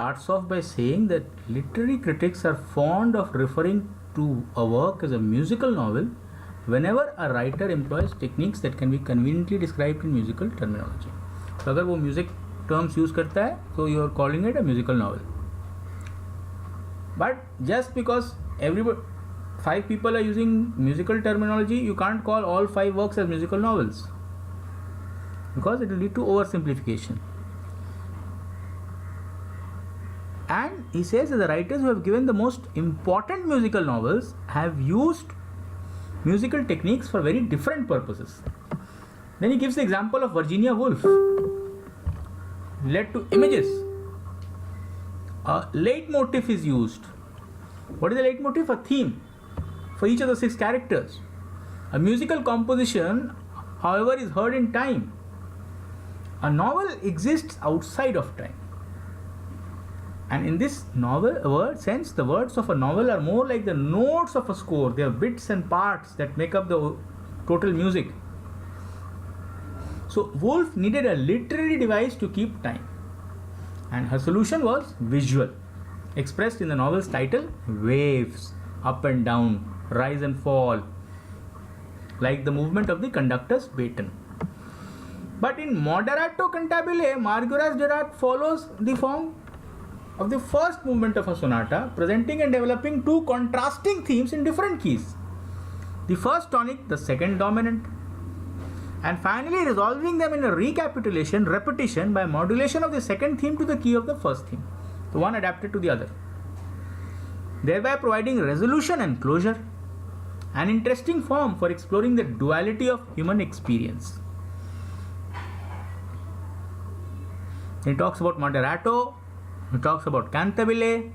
starts off by saying that literary critics are fond of referring to a work as a musical novel whenever a writer employs techniques that can be conveniently described in musical terminology. तो अगर वो music terms use करता है तो you are calling it a musical novel. But just because 5 people are using musical terminology, you can't call all 5 works as musical novels, because it will lead to oversimplification. And he says that the writers who have given the most important musical novels have used musical techniques for very different purposes. Then he gives the example of Virginia Woolf. Led to images. A leitmotif is used. What is the leitmotif? A theme for each of the 6 characters. A musical composition, however, is heard in time. A novel exists outside of time. And in this sense, the words of a novel are more like the notes of a score. They are bits and parts that make up the total music. So Woolf needed a literary device to keep time. And her solution was visual, expressed in the novel's title, waves, up and down, rise and fall, like the movement of the conductor's baton. But in Moderato Cantabile, Marguerite Duras follows the form of the first movement of a sonata, presenting and developing 2 contrasting themes in different keys. The first tonic, the second dominant, and finally resolving them in a repetition by modulation of the second theme to the key of the first theme, the one adapted to the other, thereby providing resolution and closure, an interesting form for exploring the duality of human experience. He talks about Moderato, he talks about Cantabile.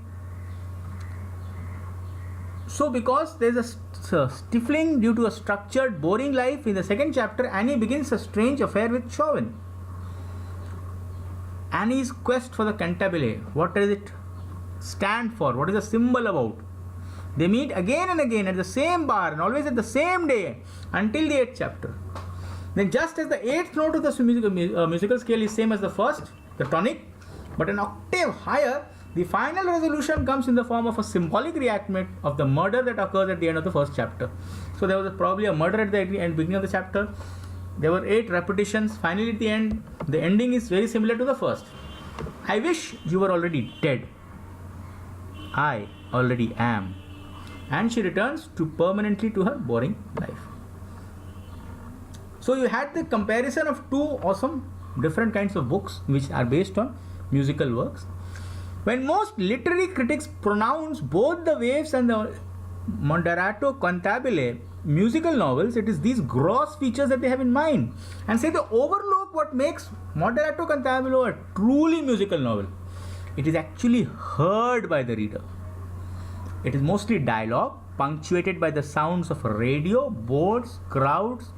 So because there is a stifling due to a structured, boring life, in the second chapter, Annie begins a strange affair with Chauvin. Annie's quest for the Cantabile, what does it stand for? What is the symbol about? They meet again and again at the same bar and always at the same day until the 8th chapter. Then just as the 8th note of the musical scale is same as the first, the tonic, but an octave higher, the final resolution comes in the form of a symbolic reenactment of the murder that occurs at the end of the first chapter. So there was probably a murder at the beginning of the chapter. There were 8 repetitions. Finally at the end, the ending is very similar to the first. I wish you were already dead. I already am. And she returns permanently to her boring life. So you had the comparison of 2 awesome different kinds of books which are based on musical works. When most literary critics pronounce both the Waves and the Moderato Cantabile musical novels, it is these gross features that they have in mind, and say they overlook what makes Moderato Cantabile a truly musical novel. It is actually heard by the reader. It is mostly dialogue, punctuated by the sounds of radio, boards, crowds.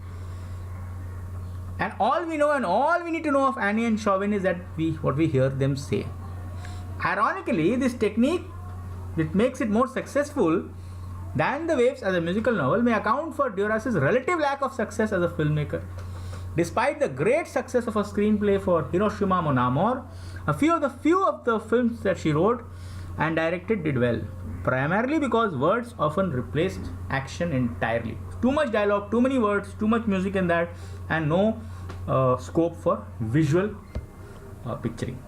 And all we know and all we need to know of Annie and Chauvin is that what we hear them say. Ironically, this technique that makes it more successful than the Waves as a musical novel may account for Duras' relative lack of success as a filmmaker. Despite the great success of a screenplay for Hiroshima Mon Amour, a few of the films that she wrote and directed did well, primarily because words often replaced action entirely. Too much dialogue, too many words, too much music in that, and no scope for visual picturing.